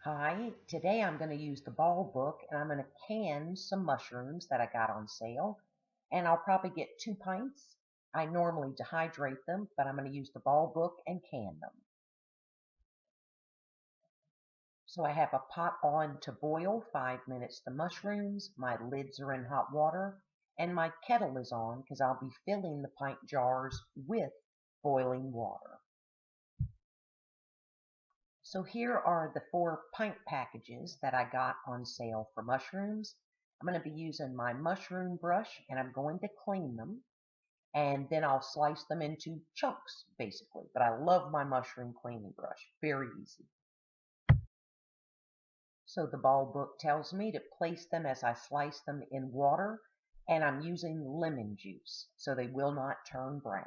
Hi, today I'm going to use the ball book and I'm going to can some mushrooms that I got on sale. And I'll probably get 2 pints. I normally dehydrate them, but I'm going to use the ball book and can them. So I have a pot on to boil 5 minutes the mushrooms. My lids are in hot water and my kettle is on because I'll be filling the pint jars with boiling water. So here are the 4 pint packages that I got on sale for mushrooms. I'm going to be using my mushroom brush and I'm going to clean them and then I'll slice them into chunks basically. But I love my mushroom cleaning brush. Very easy. So the ball book tells me to place them as I slice them in water and I'm using lemon juice so they will not turn brown.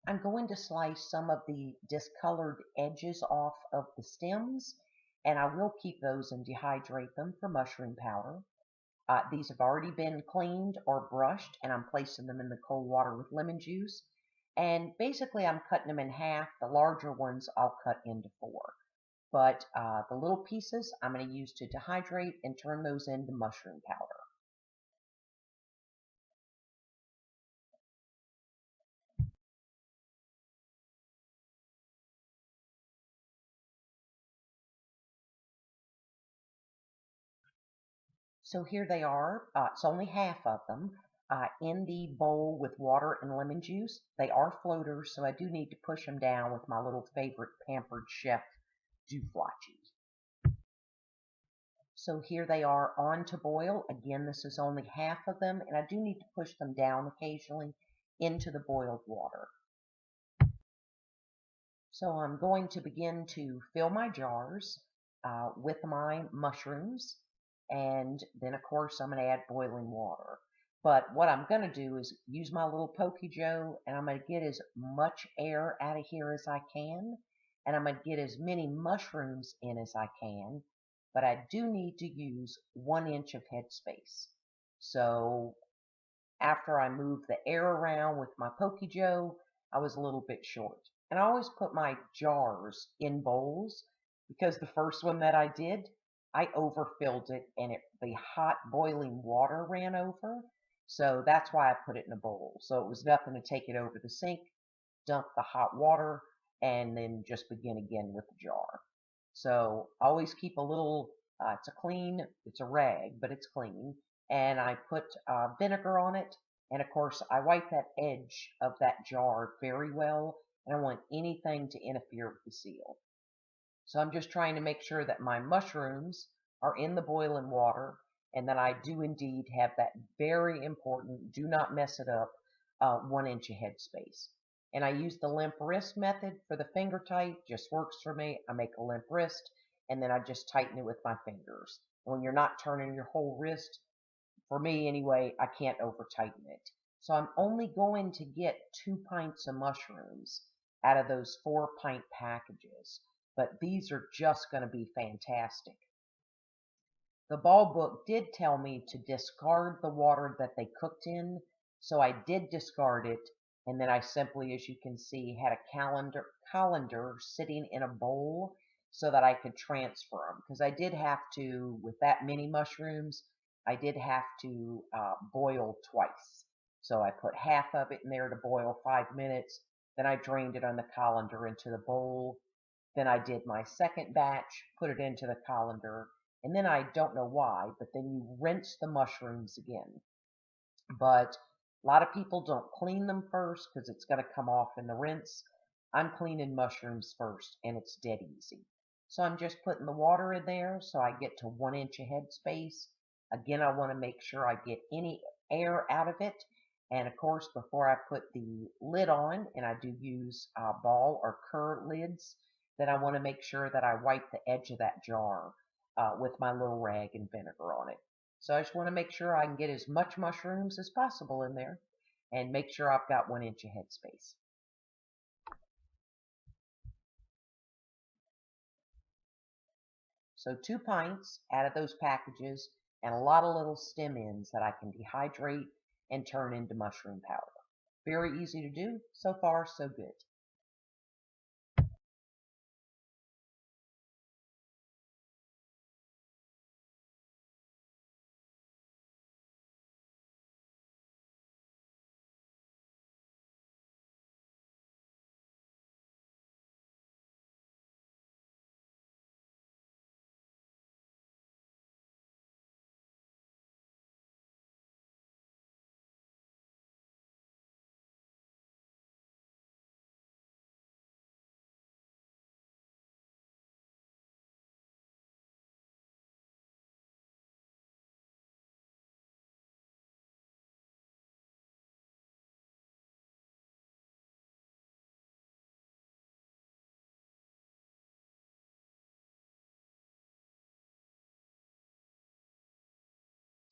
I'm going to slice some of the discolored edges off of the stems, and I will keep those and dehydrate them for mushroom powder. These have already been cleaned or brushed, and I'm placing them in the cold water with lemon juice. And basically, I'm cutting them in half. The larger ones I'll cut into 4. But the little pieces I'm going to use to dehydrate and turn those into mushroom powder. So here they are. It's only half of them in the bowl with water and lemon juice. They are floaters, so I do need to push them down with my little favorite pampered chef dooflachi. So here they are on to boil. Again, this is only half of them, and I do need to push them down occasionally into the boiled water. So I'm going to begin to fill my jars with my mushrooms, and then of course I'm going to add boiling water. But what I'm going to do is use my little pokey joe, and I'm going to get as much air out of here as I can, and I'm going to get as many mushrooms in as I can, but I do need to use 1 inch of headspace. So after I moved the air around with my pokey joe, I was a little bit short. And I always put my jars in bowls because the first one that I did, I overfilled it and the hot boiling water ran over. So that's why I put it in a bowl. So it was nothing to take it over the sink, dump the hot water, and then just begin again with the jar. So always keep a little, it's a rag, but it's clean. And I put vinegar on it. And of course, I wipe that edge of that jar very well. I don't want anything to interfere with the seal. So I'm just trying to make sure that my mushrooms are in the boiling water and that I do indeed have that very important, do not mess it up, 1 inch of headspace. And I use the limp wrist method for the finger tight, just works for me. I make a limp wrist and then I just tighten it with my fingers. When you're not turning your whole wrist, for me anyway, I can't over tighten it. So I'm only going to get 2 pints of mushrooms out of those 4 pint packages. But these are just going to be fantastic. The ball book did tell me to discard the water that they cooked in, so I did discard it, and then I simply, as you can see, had a colander sitting in a bowl so that I could transfer them, because I did have to, with that many mushrooms, I did have to boil twice. So I put half of it in there to boil 5 minutes, then I drained it on the colander into the bowl, then I did my second batch, put it into the colander, and then I don't know why, but then you rinse the mushrooms again. But a lot of people don't clean them first because it's going to come off in the rinse. I'm cleaning mushrooms first, and it's dead easy. So I'm just putting the water in there so I get to 1 inch of headspace. Again, I want to make sure I get any air out of it. And of course, before I put the lid on, and I do use ball or cur lids, then I want to make sure that I wipe the edge of that jar with my little rag and vinegar on it. So I just want to make sure I can get as much mushrooms as possible in there and make sure I've got 1 inch of headspace. So 2 pints out of those packages and a lot of little stem ends that I can dehydrate and turn into mushroom powder. Very easy to do. So far, so good.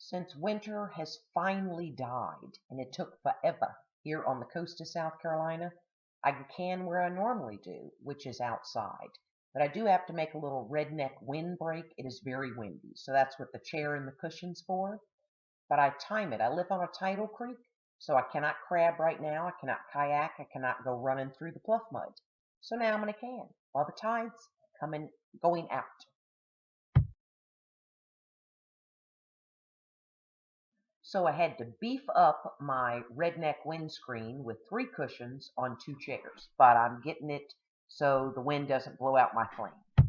Since winter has finally died, and it took forever here on the coast of South Carolina, I can can where I normally do, which is outside. But I do have to make a little redneck windbreak. It is very windy, so that's what the chair and the cushion's for. But I time it. I live on a tidal creek, so I cannot crab right now. I cannot kayak. I cannot go running through the pluff mud. So now I'm going to can while the tide's going out. So I had to beef up my redneck windscreen with 3 cushions on 2 chairs, but I'm getting it so the wind doesn't blow out my flame.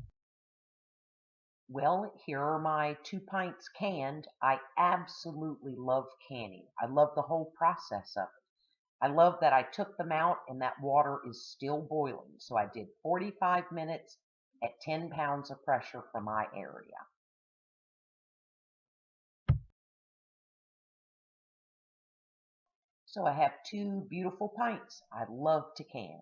Well, here are my 2 pints canned. I absolutely love canning. I love the whole process of it. I love that I took them out and that water is still boiling. So I did 45 minutes at 10 pounds of pressure for my area. So I have 2 beautiful pints. I love to can.